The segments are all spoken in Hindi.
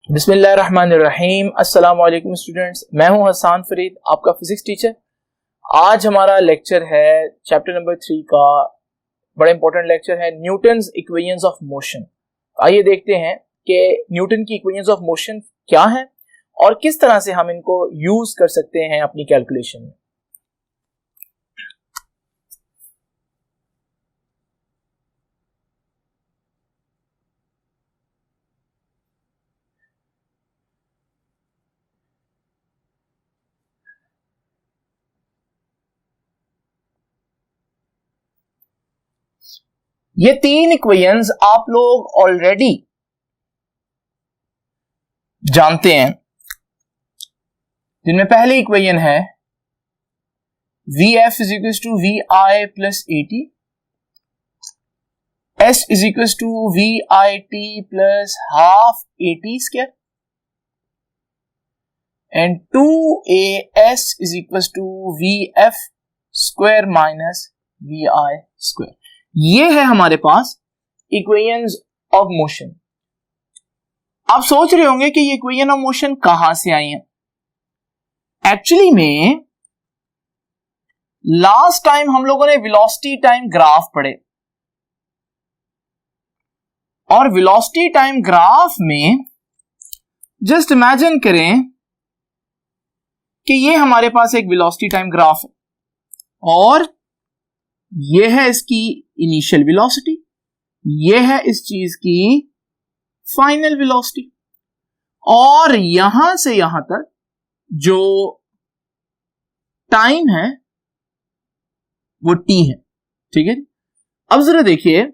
बिस्मिल्लाहिर्रहमानिर्रहीम। अस्सलाम वालेकुम स्टूडेंट्स, मैं हूं हसन फरीद, आपका फिजिक्स टीचर। आज हमारा लेक्चर है चैप्टर नंबर 3 का, बड़ा इंपॉर्टेंट लेक्चर है, न्यूटन्स इक्वेशंस ऑफ मोशन। आइए देखते हैं कि न्यूटन की इक्वेशंस ऑफ मोशन क्या है और किस तरह से हम इनको यूज कर सकते हैं अपनी कैलकुलेशन में। ये तीन इक्वेशंस आप लोग ऑलरेडी जानते हैं, जिनमें पहली इक्वेशन है VF is equal to VI plus AT, S is equal to VIT plus half AT square and 2AS is equal to VF square minus VI square. ये है हमारे पास इक्वेशंस ऑफ मोशन। आप सोच रहे होंगे कि ये इक्वेशन ऑफ मोशन कहां से आई है। एक्चुअली में लास्ट टाइम हम लोगों ने वेलोसिटी टाइम ग्राफ पढ़े और वेलोसिटी टाइम ग्राफ में जस्ट इमेजिन करें कि ये हमारे पास एक वेलोसिटी टाइम ग्राफ है और ये है इसकी इनिशियल वेलोसिटी, ये है इस चीज की फाइनल वेलोसिटी और यहां से यहां तक जो टाइम है वो t है। ठीक है, अब जरा देखिए,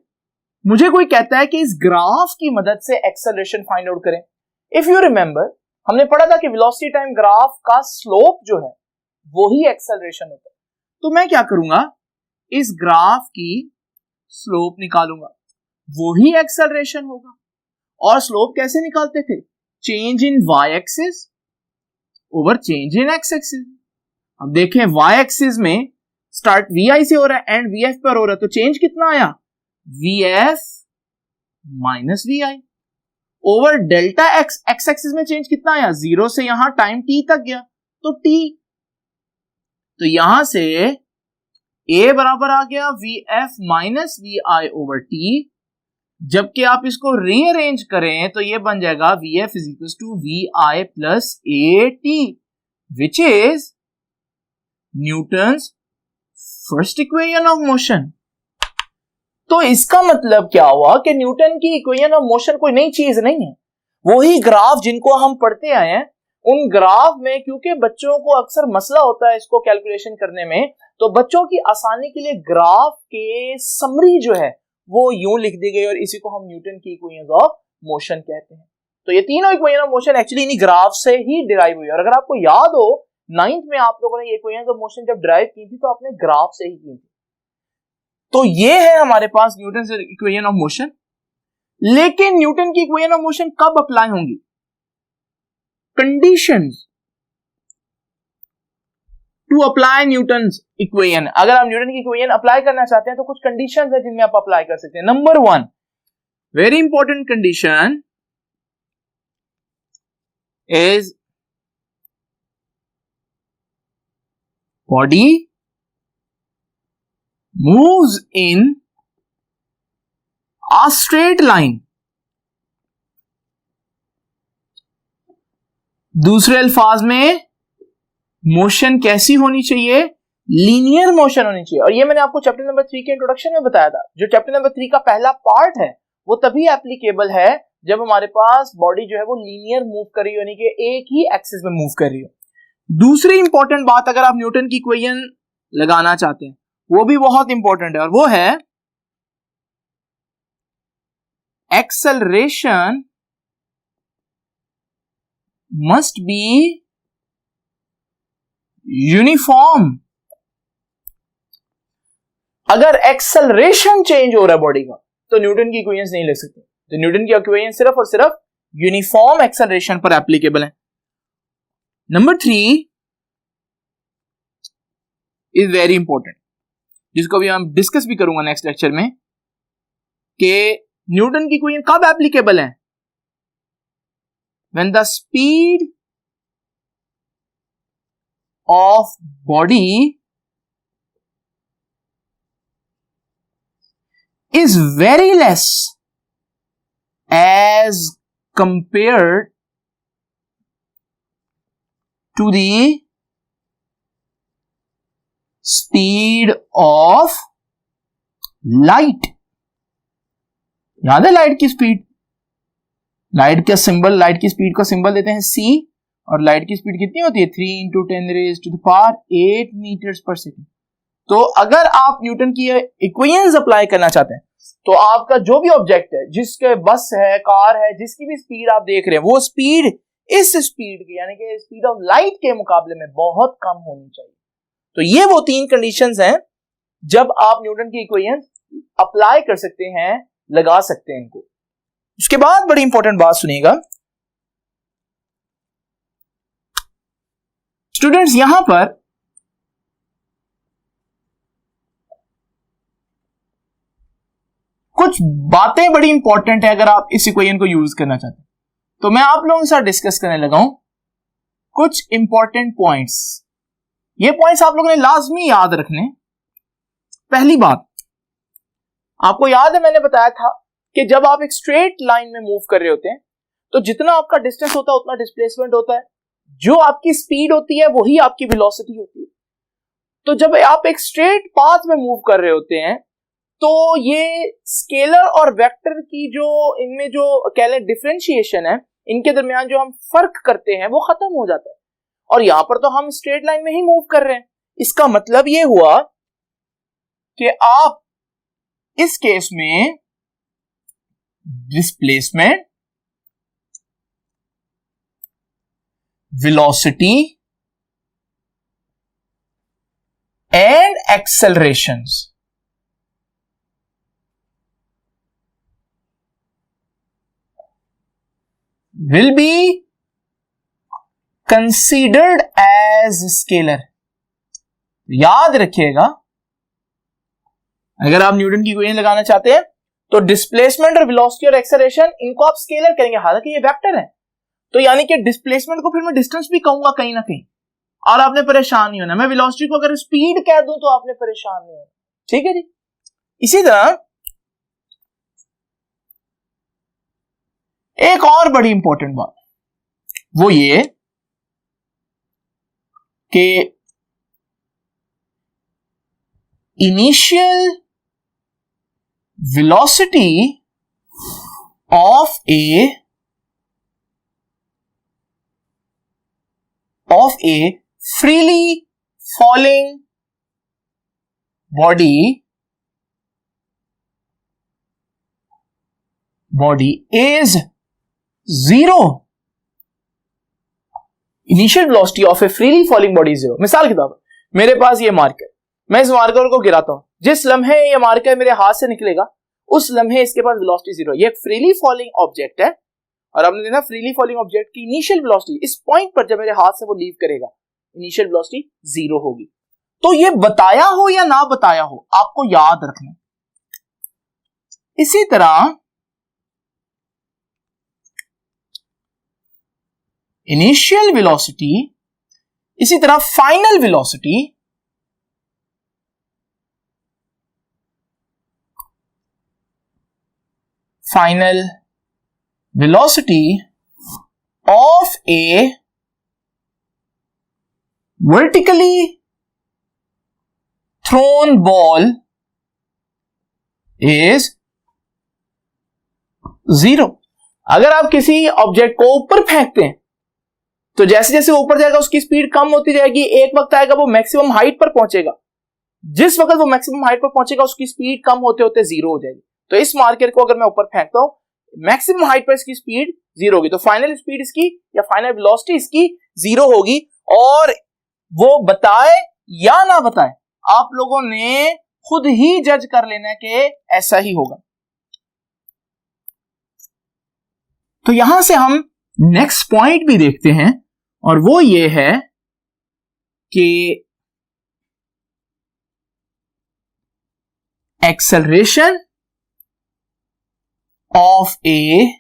मुझे कोई कहता है कि इस ग्राफ की मदद से एक्सेलरेशन फाइंड आउट करें। इफ यू रिमेंबर, हमने पढ़ा था कि वेलोसिटी टाइम ग्राफ का स्लोप जो है वो ही एक्सेलरेशन होता है। तो मैं क्या करूंगा, इस ग्राफ की स्लोप निकालूंगा, वो ही एक्सेलरेशन होगा। और स्लोप कैसे निकालते थे? Change in Y axis over change in X axis. अब देखें, वाई एक्सिस में स्टार्ट VI से हो रहा है एंड VF पर हो रहा है, तो चेंज कितना आया? VF minus VI over delta x. X axis में चेंज कितना आया? 0 से यहां टाइम t तक गया, तो t, तो यहां से A बराबर आ गया VF minus VI over T। जबकि आप इसको रीअरेंज करें तो ये बन जाएगा VF is equal to VI plus AT, which is Newton's first equation of motion. तो इसका मतलब क्या हुआ कि न्यूटन की इक्वेशन ऑफ मोशन कोई नई चीज नहीं है, वही ग्राफ जिनको हम पढ़ते आए हैं। उन ग्राफ में क्योंकि बच्चों को अक्सर मसला होता है इसको कैलकुलेशन करने में, तो बच्चों की आसानी के लिए ग्राफ के समरी जो है वो यूं लिख दी गई और इसी को हम न्यूटन की इक्वेशंस ऑफ मोशन कहते हैं। तो ये तीनों इक्वेशन ऑफ मोशन एक्चुअली इन्हीं ग्राफ से ही डिराइव हुई है। और अगर आपको याद हो, 9th में आप लोगों ने ये इक्वेशंस ऑफ मोशन जब डिराइव की थी तो आपने ग्राफ से ही की थी। तो ये है हमारे पास न्यूटन से इक्वेशन ऑफ मोशन। लेकिन न्यूटन की इक्वेशन ऑफ मोशन कब अप्लाई होंगी? Conditions to apply Newton's equation. अगर आप न्यूटन की इक्वेशन अप्लाई करना चाहते हैं तो कुछ कंडीशंस है जिनमें आप अप्लाई कर सकते हैं। Number 1, very important condition is body moves in a straight line. दूसरे अल्फाज में मोशन कैसी होनी चाहिए? लीनियर मोशन होनी चाहिए। और ये मैंने आपको चैप्टर नंबर 3 के इंट्रोडक्शन में बताया था। जो चैप्टर नंबर 3 का पहला पार्ट है वो तभी एप्लीकेबल है जब हमारे पास बॉडी जो है वो लीनियर मूव कर रही हो, यानी कि एक ही एक्सिस में मूव कर रही हो। दूसरी इंपॉर्टेंट बात, अगर आप न्यूटन की इक्वेशन लगाना चाहते हैं, वो भी बहुत इंपॉर्टेंट है, और वो है एक्सेलरेशन मस्ट बी यूनिफॉर्म। अगर एक्सेलरेशन चेंज हो रहा है बॉडी का तो न्यूटन की इक्वेशंस नहीं लिख सकते। तो न्यूटन की इक्वेशन सिर्फ और सिर्फ यूनिफॉर्म एक्सेलरेशन पर एप्लीकेबल है। नंबर 3 इज वेरी इंपॉर्टेंट, जिसको भी हम डिस्कस भी करूंगा नेक्स्ट लेक्चर में, कि न्यूटन की इक्वेशन कब एप्लीकेबल है? when the speed of body is very less as compared to the speed of light. याद है लाइट की स्पीड? लाइट का सिंबल, लाइट की स्पीड का सिंबल देते हैं c, और लाइट की स्पीड कितनी होती है? 3 × 10⁻⁸ मीटर्स पर सेकेंड। तो अगर आप न्यूटन की इक्वेशंस अप्लाई करना चाहते हैं तो आपका जो भी ऑब्जेक्ट है, जिसके बस है, कार है, जिसकी भी स्पीड आप देख रहे हैं, वो स्पीड इस स्पीड की यानी कि स्पीड ऑफ लाइट के मुकाबले में बहुत कम होनी चाहिए। तो ये वो 3 कंडीशंस हैं जब आप न्यूटन की इक्वेशन अप्लाई कर सकते हैं, लगा सकते हैं इनको। उसके बाद बड़ी इंपॉर्टेंट बात सुनिएगा स्टूडेंट्स, यहां पर कुछ बातें बड़ी इंपॉर्टेंट है अगर आप इस इक्वेशन को यूज करना चाहते हैं। तो मैं आप लोगों के साथ डिस्कस करने लगा हूं कुछ इंपॉर्टेंट पॉइंट्स। ये पॉइंट्स आप लोगों ने लाजमी याद रखने। पहली बात, आपको याद है मैंने बताया था कि जब आप एक स्ट्रेट लाइन में मूव कर रहे होते हैं तो जितना आपका डिस्टेंस होता है उतना डिस्प्लेसमेंट होता है, जो आपकी स्पीड होती है वही आपकी वेलोसिटी होती है। तो जब आप एक स्ट्रेट पाथ में मूव कर रहे होते हैं तो ये स्केलर और वेक्टर की जो इनमें जो कह लें डिफरेंशिएशन है, इनके दरमियान जो हम फर्क करते हैं वो खत्म हो जाता है, और यहां पर तो हम स्ट्रेट लाइन में ही मूव कर रहे हैं। इसका मतलब ये हुआ कि आप इस केस में displacement, velocity and accelerations will be considered as scalar। याद रखिएगा, अगर आप न्यूटन की इक्वेशन लगाना चाहते हैं तो डिस्प्लेसमेंट और वेलोसिटी और एक्सेलरेशन इनको आप स्केलर करेंगे, हालांकि ये वेक्टर है। तो यानी कि डिस्प्लेसमेंट को फिर मैं डिस्टेंस भी कहूंगा कहीं ना कहीं, और आपने परेशान नहीं होना। मैं वेलोसिटी को अगर स्पीड कह दूं तो आपने परेशान नहीं होना, ठीक है जी। इसी तरह एक और बड़ी इंपॉर्टेंट बात वो ये कि initial velocity of A freely falling body is 0। Initial velocity of A freely falling body 0। मिसाल के तौर पर मेरे पास ये मार्कर, मैं इस मार्कर को गिराता हूं, जिस लम्हे ये मार्कर मेरे हाथ से निकलेगा उस लम्हे इसके पास वेलोसिटी 0। ये फ्रीली फॉलिंग ऑब्जेक्ट है, और आपने देखा फ्रीली फॉलिंग ऑब्जेक्ट की इनिशियल वेलोसिटी इस पॉइंट पर जब मेरे हाथ से वो लीव करेगा इनिशियल वेलोसिटी 0 होगी। तो ये बताया हो या ना बताया हो आपको याद रखना। इसी तरह इनिशियल वेलोसिटी, इसी तरह final velocity of a vertically thrown ball is 0। अगर आप किसी ऑब्जेक्ट को ऊपर फेंकते हैं तो जैसे जैसे ऊपर जाएगा उसकी स्पीड कम होती जाएगी, एक वक्त आएगा वो मैक्सिमम हाइट पर पहुंचेगा। जिस वक्त वो मैक्सिमम हाइट पर पहुंचेगा उसकी स्पीड कम होते होते 0 हो जाएगी। तो इस मार्कर को अगर मैं ऊपर फेंकता हूं, मैक्सिमम हाइट पर इसकी स्पीड 0 होगी, तो फाइनल स्पीड इसकी या फाइनल वेलोसिटी इसकी 0 होगी। और वो बताए या ना बताए आप लोगों ने खुद ही जज कर लेना कि ऐसा ही होगा। तो यहां से हम नेक्स्ट पॉइंट भी देखते हैं, और वो ये है कि acceleration of A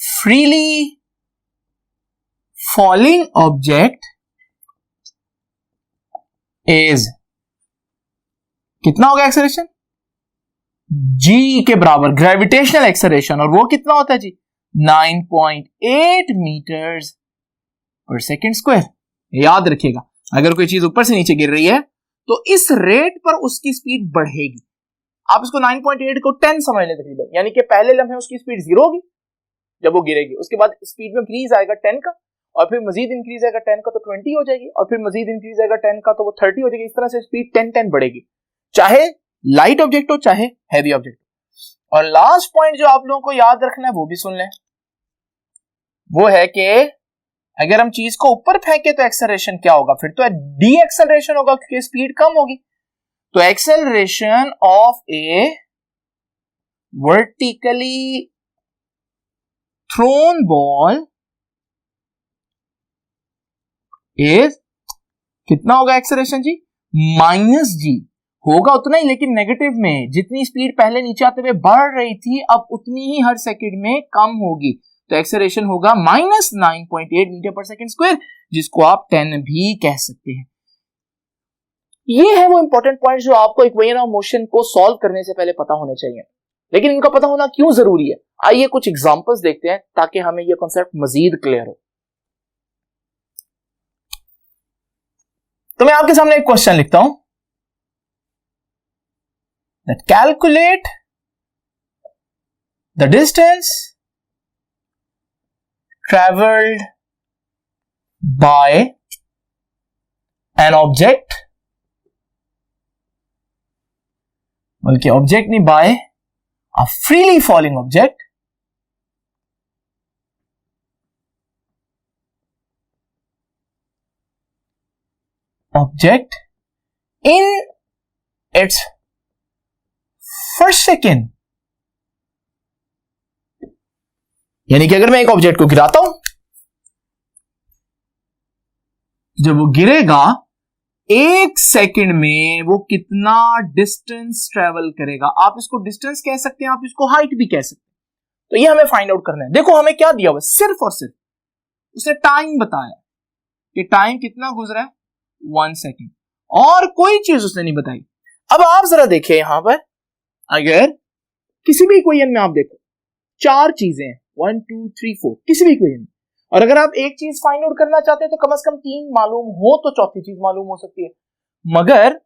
freely falling object is, कितना होगा एक्सेलरेशन? g के बराबर ग्रेविटेशनल एक्सेलरेशन, और वो कितना होता है जी? 9.8 मीटर्स पर सेकेंड स्क्वायर। याद रखिएगा, अगर कोई चीज ऊपर से नीचे गिर रही है तो इस रेट पर उसकी स्पीड बढ़ेगी। आप इसको 9.8 को 10 समझ लें तकरीबन, यानी कि पहले लम्हे उसकी स्पीड 0 होगी जब वो गिरेगी, उसके बाद स्पीड में इंक्रीज आएगा 10 का, और फिर मजीद इंक्रीज आएगा 10 का तो 20 हो जाएगी, और फिर मजीद इंक्रीज आएगा 10 का तो वो 30 हो जाएगी। इस तरह से स्पीड 10 बढ़ेगी, चाहे लाइट ऑब्जेक्ट हो चाहे हैवी ऑब्जेक्ट हो। और लास्ट पॉइंट जो आप लोगों को याद रखना है वो भी सुन लें, वो है कि अगर हम चीज को ऊपर फेंके तो एक्सेलरेशन क्या होगा? फिर तो डी एक्सेलरेशन होगा क्योंकि स्पीड कम होगी। तो acceleration of a vertically thrown ball is, कितना होगा एक्सेलरेशन जी? माइनस जी होगा उतना ही, लेकिन नेगेटिव में। जितनी स्पीड पहले नीचे आते हुए बढ़ रही थी अब उतनी ही हर सेकंड में कम होगी, तो एक्सेलरेशन होगा माइनस 9.8 मीटर पर सेकंड स्क्वायर, जिसको आप 10 भी कह सकते हैं। ये है वो इंपॉर्टेंट पॉइंट जो आपको इक्वेशन ऑफ मोशन को सॉल्व करने से पहले पता होने चाहिए। लेकिन इनका पता होना क्यों जरूरी है, आइए कुछ एग्जांपल्स देखते हैं ताकि हमें यह कॉन्सेप्ट मजीद क्लियर हो। तो मैं आपके सामने एक क्वेश्चन लिखता हूं, that calculate the distance traveled by an object, बल्कि ऑब्जेक्ट नहीं, by a freely falling object in its first second। यानी कि अगर मैं एक ऑब्जेक्ट को गिराता हूं, जब वो गिरेगा एक सेकंड में वो कितना डिस्टेंस ट्रेवल करेगा। आप इसको डिस्टेंस कह सकते हैं, आप इसको हाइट भी कह सकते हैं। तो ये हमें फाइंड आउट करना है। देखो हमें क्या दिया हुआ, सिर्फ और सिर्फ उसने टाइम बताया कि टाइम कितना गुजरा है, 1 सेकंड, और कोई चीज उसने नहीं बताई। अब आप जरा देखिए यहां पर, अगर किसी भी इक्वेशन में आप देखो 4 चीजें हैं, 1 2 3 4, किसी भी इक्वेशन में, और अगर आप एक चीज फाइंड आउट करना चाहते हैं तो कम से कम 3 मालूम हो तो चौथी चीज मालूम हो सकती है। मगर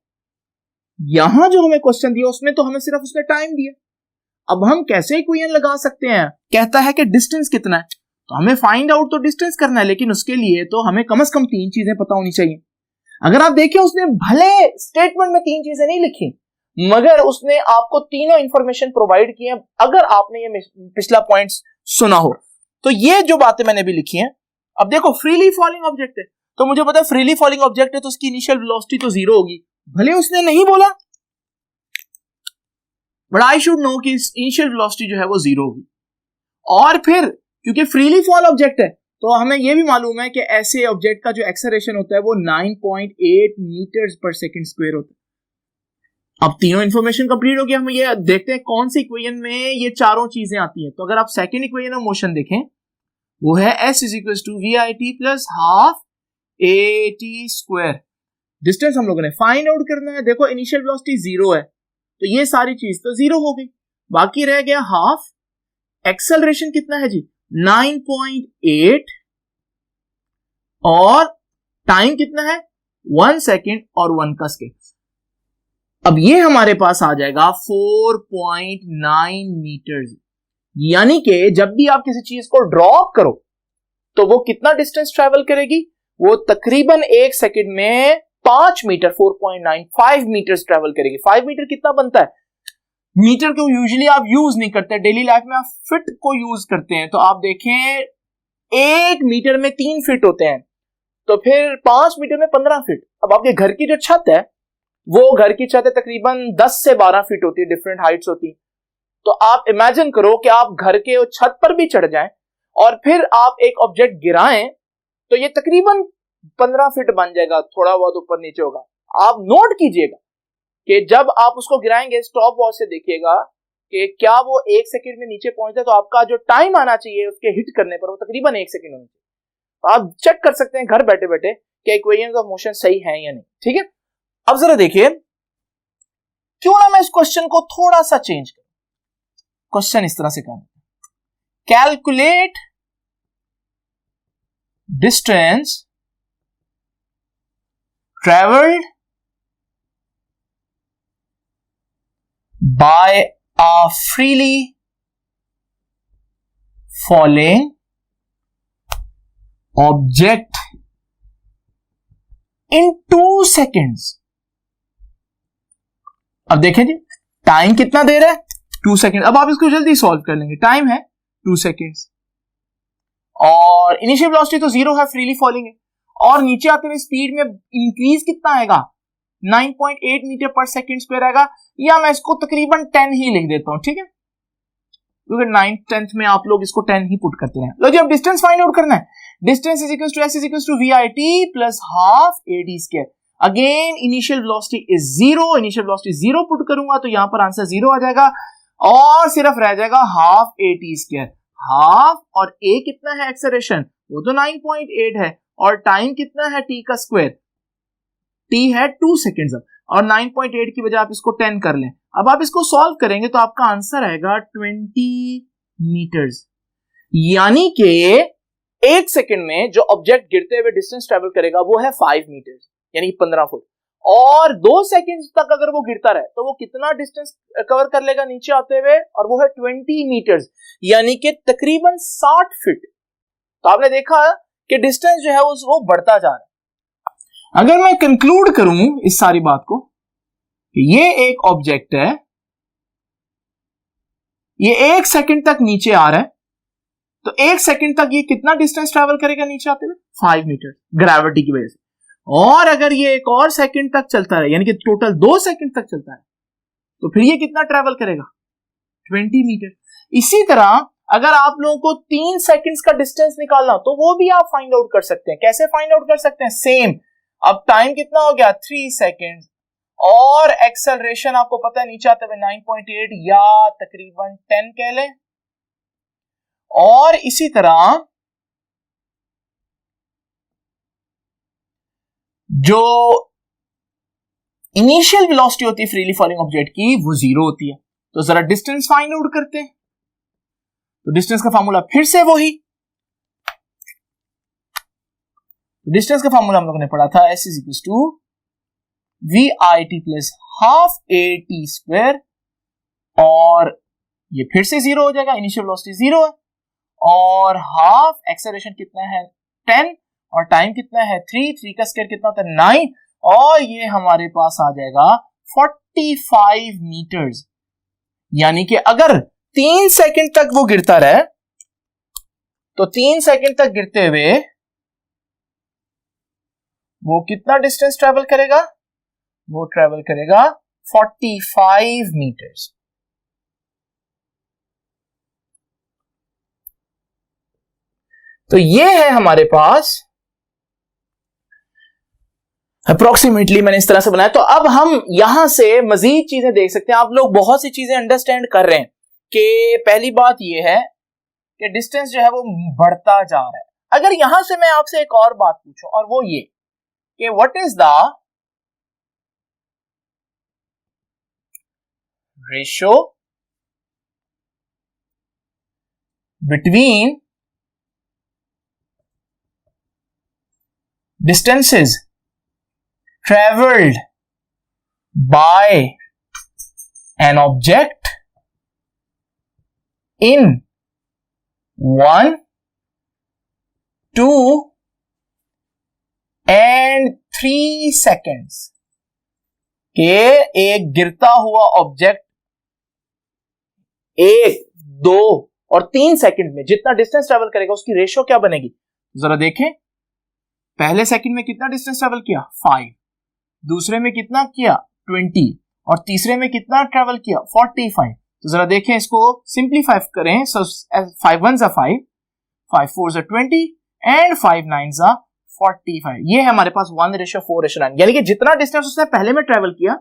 यहां जो हमें क्वेश्चन दिया उसमें तो हमें सिर्फ उसने टाइम दिया। अब हम कैसे इक्वेशन लगा सकते हैं? कहता है कि डिस्टेंस कितना है, तो हमें फाइंड आउट तो डिस्टेंस करना है, लेकिन उसके लिए तो हमें कम से कम 3 चीजें पता होनी चाहिए। अगर आप देखिए उसने भले स्टेटमेंट में 3 चीजें नहीं लिखी, मगर उसने आपको तीनों इंफॉर्मेशन प्रोवाइड की है। अगर आपने ये पिछला पॉइंट सुना हो तो ये जो बातें मैंने भी लिखी हैं। अब देखो फ्रीली फॉलिंग ऑब्जेक्ट है, तो मुझे पता है फ्रीली फॉलिंग ऑब्जेक्ट है तो उसकी इनिशियल वेलोसिटी तो 0 होगी, भले उसने नहीं बोला, बट आई शुड नो कि इनिशियल वेलोसिटी जो है वो 0 होगी। और फिर क्योंकि फ्रीली फॉल ऑब्जेक्ट है तो हमें यह भी मालूम है कि ऐसे ऑब्जेक्ट का जो एक्सेलरेशन होता है वो 9.8 मीटर्स पर सेकंड स्क्वायर होता है। अब तीनों इंफॉर्मेशन कंप्लीट हो गया, हम ये देखते हैं कौन सी इक्वेशन में ये चारों चीजें आती हैं। तो अगर आप सेकंड इक्वेशन ऑफ मोशन देखें, वो है s = vit plus half at square. Distance हम लोगों ने फाइंड आउट करना है। देखो इनिशियल वेलोसिटी 0 है तो ये सारी चीज तो 0 हो गई, बाकी रह गया हाफ। एक्सेलरेशन कितना है जी? 9.8, और टाइम कितना है? 1 सेकेंड और 1 का स्केल। अब ये हमारे पास आ जाएगा 4.9 मीटर्स। यानी कि जब भी आप किसी चीज को ड्रॉप करो तो वो कितना डिस्टेंस ट्रैवल करेगी? वो तकरीबन 1 सेकेंड में 5 मीटर, 4.95 मीटर्स ट्रैवल करेगी। 5 मीटर कितना बनता है? मीटर को यूजुअली आप यूज नहीं करते, डेली लाइफ में आप फिट को यूज करते हैं। तो आप देखें 1 मीटर में 3 फीट होते हैं, तो फिर 5 मीटर में 15 फीट। अब आपके घर की जो छत है, वो घर की छत है तकरीबन 10 से 12 फीट होती है, डिफरेंट हाइट्स होती है। तो आप इमेजिन करो कि आप घर के छत पर भी चढ़ जाएं और फिर आप एक ऑब्जेक्ट गिराएं तो ये तकरीबन 15 फीट बन जाएगा, थोड़ा बहुत ऊपर नीचे होगा। आप नोट कीजिएगा कि जब आप उसको गिराएंगे, स्टॉप वॉच से देखिएगा कि क्या वो 1 सेकंड में नीचे पहुंचता है, तो आपका जो टाइम आना चाहिए उसके हिट करने पर वो तकरीबन 1 सेकंड होना चाहिए। आप चेक कर सकते हैं घर बैठे बैठे कि इक्वेशंस ऑफ मोशन सही है या नहीं। ठीक है, अब जरा देखिए, क्यों ना मैं इस क्वेश्चन को थोड़ा सा चेंज करूं। क्वेश्चन इस तरह से कर, calculate distance travelled by a freely falling object in 2 seconds। अब देखें जी, टाइम कितना दे रहा है 2 सेकेंड। अब आप इसको जल्दी सॉल्व कर लेंगे। टाइम है 2 सेकेंड्स और इनिशियल वेलोसिटी तो 0 है, फ्रीली फॉलिंग है, और नीचे आते हुए स्पीड में इंक्रीज कितना आएगा 9.8 मीटर पर सेकेंड स्क्वायर आएगा, या मैं इसको तकरीबन 10 ही लिख देता हूं। ठीक है, क्योंकि 9th 10th में आप लोग इसको 10 ही पुट करते हैं। लो जी, अब डिस्टेंस फाइंड आउट करना है। Distance is equal to s is equal to vit plus half ad square. Again initial velocity is 0, initial velocity 0 put करूंगा तो यहां पर आंसर 0 आ जाएगा और सिर्फ रह जाएगा हाफ at स्क्वायर। हाफ और a कितना है एक्सेलरेशन, वो तो 9.8 है, और टाइम कितना है t का स्क्वायर, t है 2 सेकेंड्स। और 9.8 की बजाय आप इसको 10 कर लें। अब आप इसको सॉल्व करेंगे तो आपका आंसर आएगा 20 मीटर्स, यानी कि 1 सेकेंड में जो ऑब्जेक्ट गिरते हुए डिस्टेंस ट्रेवल करेगा वो है 5 मीटर्स, यानी 15 फुट। और 2 सेकेंड तक अगर वो गिरता रहे तो वो कितना डिस्टेंस कवर कर लेगा नीचे आते हुए, और वो है 20 मीटर्स, यानी कि तकरीबन 60 फीट। तो आपने देखा कि डिस्टेंस जो है वो बढ़ता जा रहा है। अगर मैं कंक्लूड करूं इस सारी बात को कि ये एक ऑब्जेक्ट है, ये 1 सेकंड तक नीचे आ रहा है, तो 1 सेकंड तक ये कितना डिस्टेंस ट्रैवल करेगा नीचे आते हुए 5 मीटर ग्रेविटी की वजह से। और अगर ये एक और सेकंड तक चलता है, यानी कि टोटल 2 सेकंड तक चलता है, तो फिर ये कितना ट्रैवल करेगा 20 मीटर। इसी तरह अगर आप लोगों को 3 सेकंड्स का डिस्टेंस निकालना तो वो भी आप फाइंड आउट कर सकते हैं। कैसे फाइंड आउट कर सकते हैं, सेम। अब टाइम कितना हो गया 3 सेकेंड, और एक्सेलरेशन आपको पता है नीचे आते हुए 9.8 या तकरीबन 10 कह लें। और इसी तरह जो इनिशियल वेलोसिटी होती है फ्रीली फॉलिंग ऑब्जेक्ट की वो 0 होती है। तो जरा डिस्टेंस फाइंड आउट करते हैं। तो डिस्टेंस का फॉर्मूला फिर से वही, डिस्टेंस का फॉर्मूला हम लोगों ने पढ़ा था, s is equal to vit plus half at square, और ये फिर से 0 हो जाएगा, इनिशियल वेलोसिटी 0 है, और हाफ एक्सेलरेशन कितना है 10, और टाइम कितना है 3 का स्क्वायर कितना होता है 9, और ये हमारे पास आ जाएगा 45 मीटर्स। यानी कि अगर 3 सेकंड तक वो गिरता रहे तो 3 सेकंड तक गिरते हुए वो कितना डिस्टेंस ट्रेवल करेगा, वो ट्रेवल करेगा 45 मीटर्स। तो ये है हमारे पास अप्रोक्सीमेटली, मैंने इस तरह से बनाया। तो अब हम यहां से मजीद चीजें देख सकते हैं। आप लोग बहुत सी चीजें अंडरस्टैंड कर रहे हैं कि पहली बात यह है कि डिस्टेंस जो है वो बढ़ता जा रहा है। अगर यहां से मैं आपसे एक और बात पूछूं, और वो ये कि what is the ratio between distances traveled by an object in 1, 2 and 3 seconds के एक गिरता हुआ ऑब्जेक्ट 1, 2 और 3 सेकंड में जितना डिस्टेंस ट्रेवल करेगा उसकी रेशियो क्या बनेगी। जरा देखें, पहले सेकंड में कितना डिस्टेंस ट्रेवल किया 5, दूसरे में कितना किया 20, और तीसरे में कितना ट्रेवल किया 45। तो जरा देखें, इसको सिंप्लीफाई करें। सो 5 1 जा 5, 5 4 जा 20 एंड 5 9 जा 45। ये है हमारे पास 1:4:9, यानी कि जितना डिस्टेंस उसने पहले में ट्रेवल किया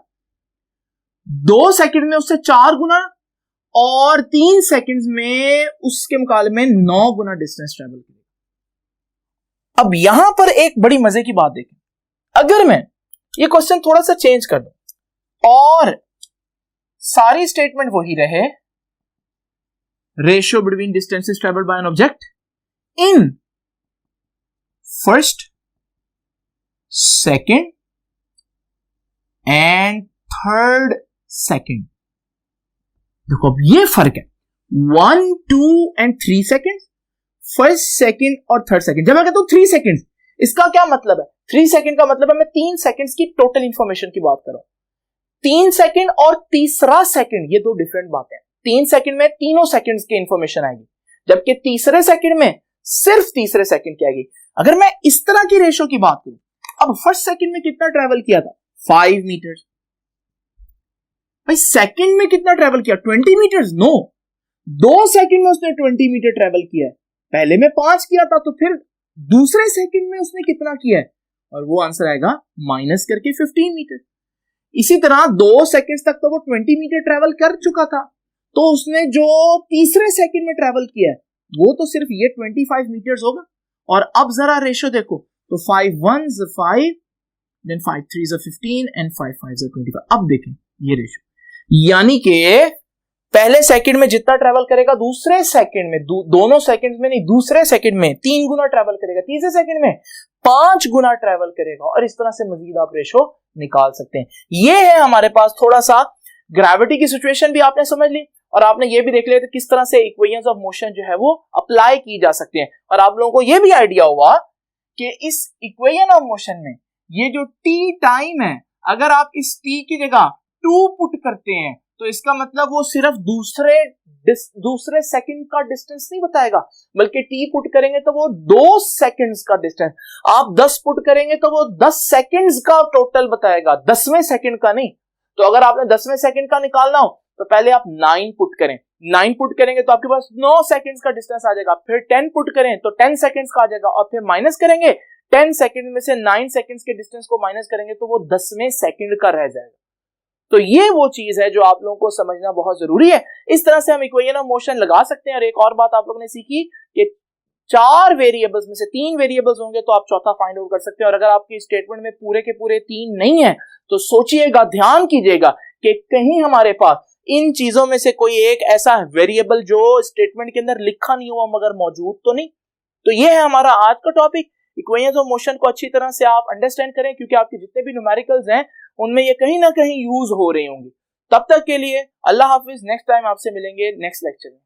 2 सेकंड में उससे 4 गुना, और 3 सेकंड्स में उसके मुकाबले में 9 गुना डिस्टेंस ट्रेवल करेगा। अब यहां पर एक बड़ी मजे की बात देखें, अगर मैं ये क्वेश्चन थोड़ा सा चेंज कर दूं और सारी स्टेटमेंट वही रहे, ratio between distances travelled by an object in first, second and third second. देखो अब ये फर्क है, 1, 2 एंड 3 सेकंड, फर्स्ट, सेकंड और थर्ड सेकंड। जब मैं कहता हूं 3 सेकंड, इसका क्या मतलब है? 3 सेकंड का मतलब है मैं 3 सेकंड्स की टोटल इंफॉर्मेशन की बात कर रहा हूं। 3 सेकंड और तीसरा सेकंड, ये दो डिफरेंट बातें हैं। 3 सेकंड में तीनों सेकंड्स की इंफॉर्मेशन आएगी, जबकि तीसरे सेकंड में सिर्फ तीसरे सेकंड की आएगी। अगर मैं इस तरह की रेशो की बात करूं, अब फर्स्ट सेकंड में कितना ट्रेवल किया था? 5 मीटर। भाई सेकंड में कितना ट्रेवल किया? 20 मीटर्स? नो, 2 सेकंड में उसने 20 मीटर ट्रेवल किया है। पहले में 5 किया था, तो फिर दूसरे सेकंड में उसने कितना किया है? और वो आंसर आएगा माइनस करके 15 मीटर। इसी तरह 2 सेकंड तक तो वो 20 मीटर ट्रेवल कर चुका था, तो उसने जो तीसरे सेकंड में ट्रेवल किया है वो तो सिर्फ ये 25 मीटर्स होगा। और अब जरा रेशो देखो, तो 5 1s 5, then 5 3s 15 and 5 5s 25। अब देखें ये रेशो, यानी कि पहले सेकंड में जितना ट्रेवल करेगा दूसरे सेकंड में, दोनों सेकंड में नहीं, दूसरे सेकंड में 3 गुना ट्रेवल करेगा, तीसरे सेकंड में 5 गुना ट्रेवल करेगा। और इस तरह से मजीद आप रेशो निकाल सकते हैं। ये है हमारे पास थोड़ा सा ग्रेविटी की सिचुएशन भी आपने समझ ली, और आपने ये भी देख लिया कि किस तरह से इक्वेशंस ऑफ मोशन जो है वो अप्लाई की जा सकते हैं। और आप लोगों को ये भी आइडिया हुआ कि इस इक्वेशन ऑफ मोशन में ये जो टी टाइम है, अगर आप इस टी की जगह 2 पुट करते हैं तो इसका मतलब वो सिर्फ दूसरे सेकंड का डिस्टेंस नहीं बताएगा, बल्कि टी पुट करेंगे तो वो 2 सेकंड्स का डिस्टेंस। आप 10 पुट करेंगे तो वो 10 सेकंड्स का टोटल बताएगा, 10वें सेकंड का नहीं। तो अगर आपने 10वें सेकंड का निकालना हो तो पहले आप 9 पुट करें, 9 पुट करेंगे तो आपके पास 9 सेकंड्स का डिस्टेंस आ जाएगा। फिर 10 पुट करें तो 10 सेकंड्स का आ जाएगा, और फिर माइनस करेंगे 10 सेकंड में से 9 सेकंड्स के डिस्टेंस को माइनस करेंगे तो वो 10वें सेकंड का रह जाएगा। तो ये वो चीज है जो आप लोगों को समझना बहुत जरूरी है। इस तरह से हम इक्वेशन ऑफ मोशन लगा सकते हैं। और एक और बात आप लोगों ने सीखी कि 4 वेरिएबल्स में से 3 वेरिएबल्स होंगे तो आप चौथा फाइंड आउट कर सकते हैं। और अगर आपकी स्टेटमेंट में पूरे के पूरे 3 नहीं है तो सोचिएगा, ध्यान कीजिएगा कि कहीं हमारे पास इन चीजों में से कोई एक ऐसा वेरिएबल जो स्टेटमेंट के अंदर लिखा नहीं हुआ मगर मौजूद तो नहीं। तो ये है हमारा आज का टॉपिक। इक्वेशंस ऑफ मोशन को अच्छी तरह से आप अंडरस्टैंड करें, क्योंकि आपके जितने भी न्यूमेरिकल्स हैं उनमें ये कहीं ना कहीं यूज हो रही होंगी। तब तक के लिए अल्लाह हाफिज। नेक्स्ट टाइम आपसे मिलेंगे नेक्स्ट लेक्चर में।